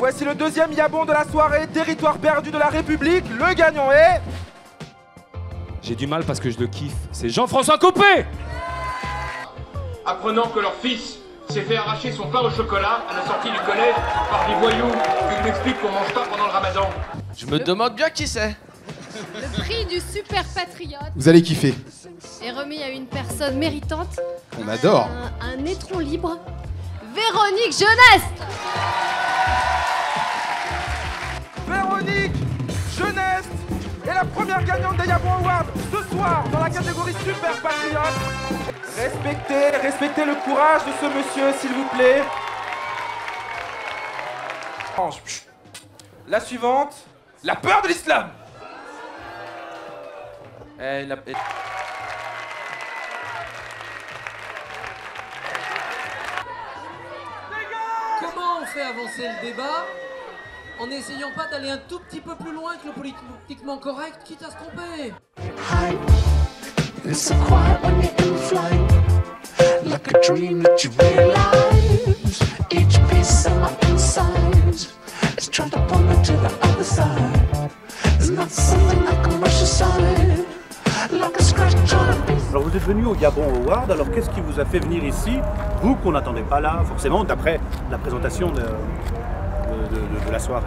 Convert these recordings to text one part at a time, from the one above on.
voici le deuxième Yabon de la soirée, territoire perdu de la République. Le gagnant est... J'ai du mal parce que je le kiffe. C'est Jean-François Copé. Apprenant que leur fils s'est fait arracher son pain au chocolat à la sortie du collège par des voyous qui m'expliquent qu'on mange pas pendant le ramadan. Je me demande bien qui c'est. Le prix du super patriote Vous allez kiffer. est remis à une personne méritante. On adore. Un étron libre. Véronique Jeunesse. Véronique Jeunesse est la première gagnante des Yabon Awards ce soir dans la catégorie Super Patriote. Respectez le courage de ce monsieur, s'il vous plaît. La suivante, la peur de l'islam. Comment on fait avancer le débat en n'essayant pas d'aller un tout petit peu plus loin que le politiquement correct, quitte à se tromper? It's so quiet when you're in flight, like a dream that you realize. Each piece of my inside is trying to pull me to the other side. It's not something I can brush aside, like a scratch on a piece. Alors vous êtes venu au Yabon Award, alors qu'est-ce qui vous a fait venir ici, vous qu'on n'attendait pas là, forcément, d'après la présentation de la soirée?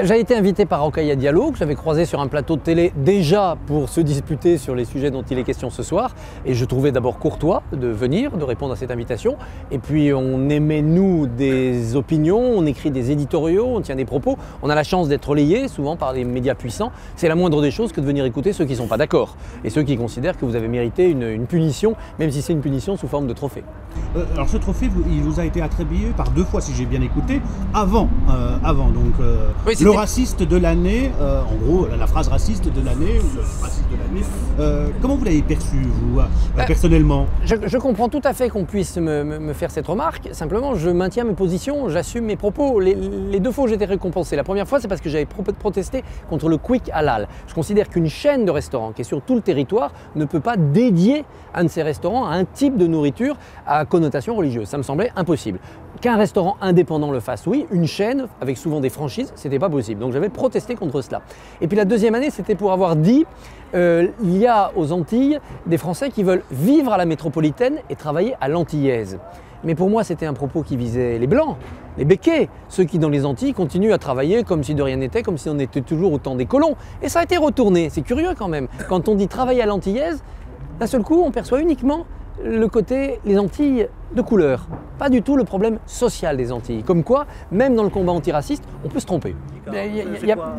J'ai été invité par Rokhaya Diallo, que j'avais croisé sur un plateau de télé déjà pour se disputer sur les sujets dont il est question ce soir. Et je trouvais d'abord courtois de venir, de répondre à cette invitation. Et puis on émet, nous, des opinions, on écrit des éditoriaux, on tient des propos. On a la chance d'être relayé, souvent par des médias puissants. C'est la moindre des choses que de venir écouter ceux qui ne sont pas d'accord. Et ceux qui considèrent que vous avez mérité une punition, même si c'est une punition sous forme de trophée. Alors ce trophée, il vous a été attribué par 2 fois, si j'ai bien écouté, avant donc oui, le raciste de l'année, en gros la phrase raciste de l'année, ou le raciste de l'année. Comment vous l'avez perçu, vous, personnellement? Je comprends tout à fait qu'on puisse me faire cette remarque. Simplement, je maintiens mes positions, j'assume mes propos. Les 2 fois où j'ai été récompensé, la première fois, c'est parce que j'avais protesté contre le quick halal. Je considère qu'une chaîne de restaurants qui est sur tout le territoire ne peut pas dédier un de ses restaurants à un type de nourriture à connotation religieuse. Ça me semblait impossible. Qu'un restaurant indépendant le fasse, oui, une chaîne avec souvent des franchises, c'était pas possible. Donc j'avais protesté contre cela. Et puis la deuxième année, c'était pour avoir dit il y a aux Antilles des Français qui veulent vivre à la métropolitaine et travailler à l'antillaise. Mais pour moi, c'était un propos qui visait les Blancs, les béquets, ceux qui dans les Antilles continuent à travailler comme si de rien n'était, comme si on était toujours au temps des colons. Et ça a été retourné, c'est curieux quand même. Quand on dit travailler à l'antillaise, d'un seul coup, on perçoit uniquement le côté les Antilles de couleur, pas du tout le problème social des Antilles. Comme quoi, même dans le combat antiraciste, on peut se tromper.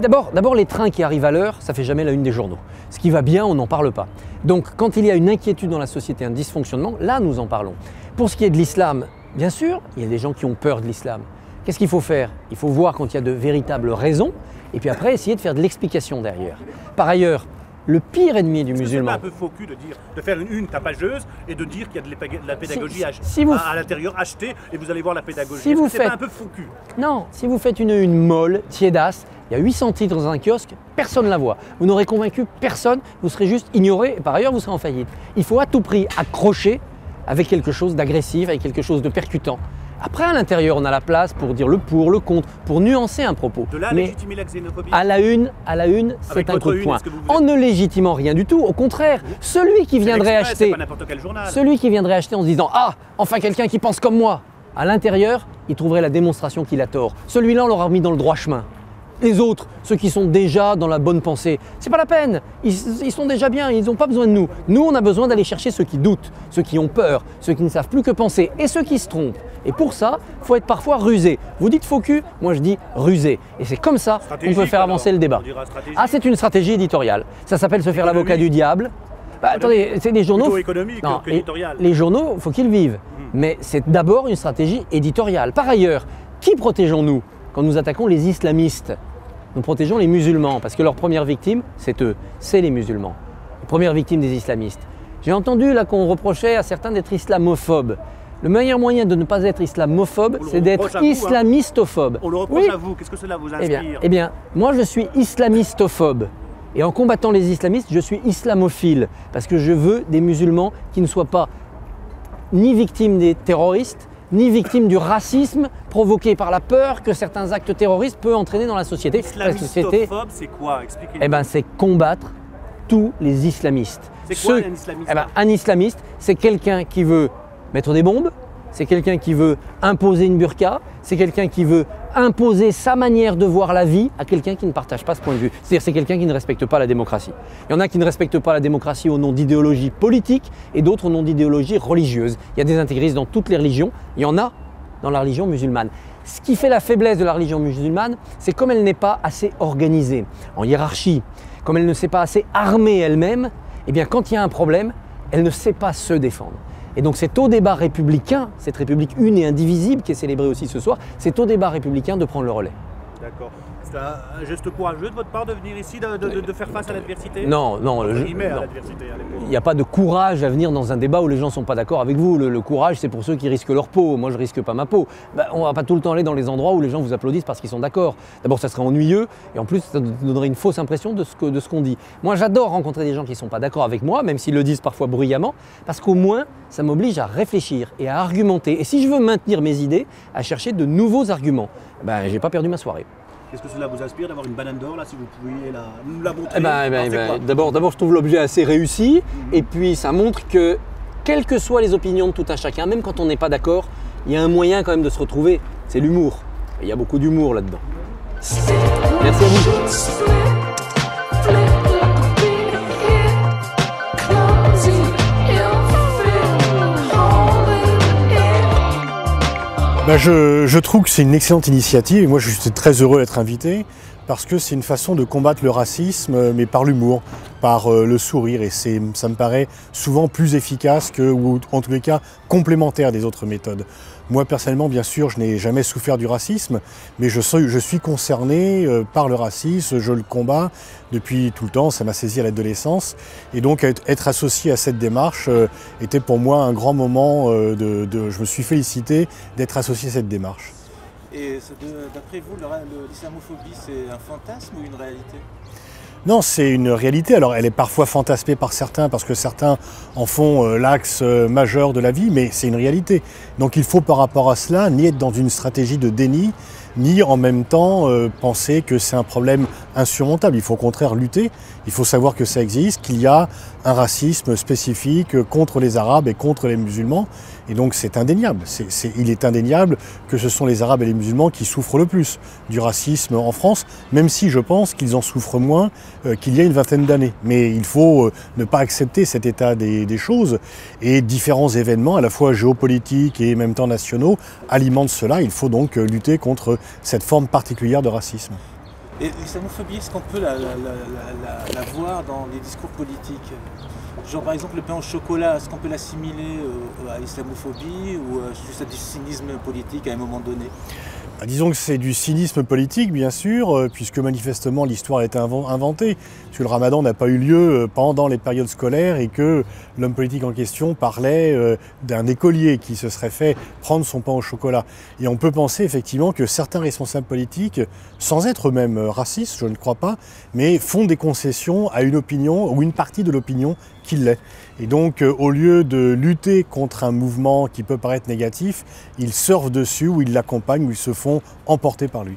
D'abord, les trains qui arrivent à l'heure, ça fait jamais la une des journaux. Ce qui va bien, on n'en parle pas. Donc, quand il y a une inquiétude dans la société, un dysfonctionnement, là, nous en parlons. Pour ce qui est de l'islam, bien sûr, il y a des gens qui ont peur de l'islam. Qu'est-ce qu'il faut faire? Il faut voir quand il y a de véritables raisons, et puis après, essayer de faire de l'explication derrière. Par ailleurs, le pire ennemi du musulman. C'est pas un peu faux cul de faire une tapageuse et de dire qu'il y a de la pédagogie à l'intérieur achetée et vous allez voir la pédagogie. Si c'est pas un peu faux cul? Non, si vous faites une molle, tiédasse, il y a 800 titres dans un kiosque, personne ne la voit. Vous n'aurez convaincu personne, vous serez juste ignoré et par ailleurs vous serez en faillite. Il faut à tout prix accrocher avec quelque chose d'agressif, avec quelque chose de percutant. Après, à l'intérieur, on a la place pour dire le pour, le contre, pour nuancer un propos. De là à légitimer la xénophobie. À la une, c'est un coup de poing. En ne légitimant rien du tout, au contraire, celui qui viendrait acheter, en se disant « Ah, enfin quelqu'un qui pense comme moi !» À l'intérieur, il trouverait la démonstration qu'il a tort. Celui-là, on l'aura remis dans le droit chemin. Les autres, ceux qui sont déjà dans la bonne pensée, c'est pas la peine, ils sont déjà bien, ils n'ont pas besoin de nous. Nous, on a besoin d'aller chercher ceux qui doutent, ceux qui ont peur, ceux qui ne savent plus que penser et ceux qui se trompent. Et pour ça, il faut être parfois rusé. Vous dites faux cul, moi je dis rusé. Et c'est comme ça qu'on peut faire avancer le débat. Ah, c'est une stratégie éditoriale. Ça s'appelle se faire l'avocat du diable. Attendez, c'est des journaux. Plutôt économique qu'éditorial. Les journaux, il faut qu'ils vivent. Mais c'est d'abord une stratégie éditoriale. Par ailleurs, qui protégeons-nous quand nous attaquons les islamistes? Nous protégeons les musulmans, parce que leur première victime, c'est eux, c'est les musulmans. Les premières victimes des islamistes. J'ai entendu là qu'on reprochait à certains d'être islamophobes. Le meilleur moyen de ne pas être islamophobe, c'est d'être islamistophobe. On le reproche à vous, qu'est-ce que cela vous inspire? Eh bien, moi je suis islamistophobe. Et en combattant les islamistes, je suis islamophile, parce que je veux des musulmans qui ne soient pas ni victimes des terroristes, ni victime du racisme provoqué par la peur que certains actes terroristes peuvent entraîner dans la société. Islamistophobe, c'est quoi? Expliquez-nous. Eh ben, c'est combattre tous les islamistes. C'est quoi un islamiste? Eh ben, un islamiste, c'est quelqu'un qui veut mettre des bombes, c'est quelqu'un qui veut imposer une burqa, c'est quelqu'un qui veut imposer sa manière de voir la vie à quelqu'un qui ne partage pas ce point de vue. C'est-à-dire c'est quelqu'un qui ne respecte pas la démocratie. Il y en a qui ne respectent pas la démocratie au nom d'idéologie politique et d'autres au nom d'idéologie religieuse. Il y a des intégristes dans toutes les religions, il y en a dans la religion musulmane. Ce qui fait la faiblesse de la religion musulmane, c'est comme elle n'est pas assez organisée en hiérarchie, comme elle ne s'est pas assez armée elle-même, eh bien quand il y a un problème, elle ne sait pas se défendre. Et donc c'est au débat républicain, cette République une et indivisible qui est célébrée aussi ce soir, c'est au débat républicain de prendre le relais. D'accord. C'est un geste courageux de votre part de venir ici, de faire face à l'adversité? Non, non. Il n'y a pas de courage à venir dans un débat où les gens ne sont pas d'accord avec vous. Le courage, c'est pour ceux qui risquent leur peau. Moi, je ne risque pas ma peau. Ben, on ne va pas tout le temps aller dans les endroits où les gens vous applaudissent parce qu'ils sont d'accord. D'abord, ça serait ennuyeux et en plus, ça donnerait une fausse impression de ce qu'on dit. Moi, j'adore rencontrer des gens qui ne sont pas d'accord avec moi, même s'ils le disent parfois bruyamment, parce qu'au moins, ça m'oblige à réfléchir et à argumenter. Et si je veux maintenir mes idées, à chercher de nouveaux arguments, ben, je n'ai pas perdu ma soirée. Qu'est-ce que cela vous inspire d'avoir une banane d'or là, si vous pouviez nous la montrer? D'abord, je trouve l'objet assez réussi et puis ça montre que, quelles que soient les opinions de tout un chacun, même quand on n'est pas d'accord, il y a un moyen quand même de se retrouver, c'est l'humour. Et il y a beaucoup d'humour là-dedans. Merci à vous. Je trouve que c'est une excellente initiative et moi je suis très heureux d'être invité parce que c'est une façon de combattre le racisme mais par l'humour, par le sourire et ça me paraît souvent plus efficace ou en tous les cas complémentaire des autres méthodes. Moi personnellement bien sûr je n'ai jamais souffert du racisme mais je suis concerné par le racisme, je le combats depuis tout le temps, ça m'a saisi à l'adolescence et donc être associé à cette démarche était pour moi un grand moment je me suis félicité d'être associé à cette démarche. Et d'après vous, l'islamophobie c'est un fantasme ou une réalité ? Non, c'est une réalité. Alors, elle est parfois fantasmée par certains parce que certains en font l'axe majeur de la vie, mais c'est une réalité. Donc, il faut par rapport à cela ni être dans une stratégie de déni, ni en même temps penser que c'est un problème insurmontable. Il faut au contraire lutter. Il faut savoir que ça existe, qu'il y a un racisme spécifique contre les Arabes et contre les musulmans. Et donc c'est indéniable. Il est indéniable que ce sont les Arabes et les musulmans qui souffrent le plus du racisme en France, même si je pense qu'ils en souffrent moins qu'il y a une vingtaine d'années. Mais il faut ne pas accepter cet état des choses. Et différents événements, à la fois géopolitiques et en même temps nationaux, alimentent cela. Il faut donc lutter contre cette forme particulière de racisme. Et l'islamophobie, est-ce qu'on peut la voir dans les discours politiques? Genre par exemple le pain au chocolat, est-ce qu'on peut l'assimiler à l'islamophobie ou juste à du cynisme politique à un moment donné? Disons que c'est du cynisme politique, bien sûr, puisque manifestement l'histoire a été inventée. Parce que le ramadan n'a pas eu lieu pendant les périodes scolaires et que l'homme politique en question parlait d'un écolier qui se serait fait prendre son pain au chocolat. Et on peut penser effectivement que certains responsables politiques, sans être eux-mêmes racistes, je ne crois pas, mais font des concessions à une opinion ou une partie de l'opinion qui l'est. Et donc, au lieu de lutter contre un mouvement qui peut paraître négatif, ils surfent dessus ou ils l'accompagnent ou ils se font emporter par lui.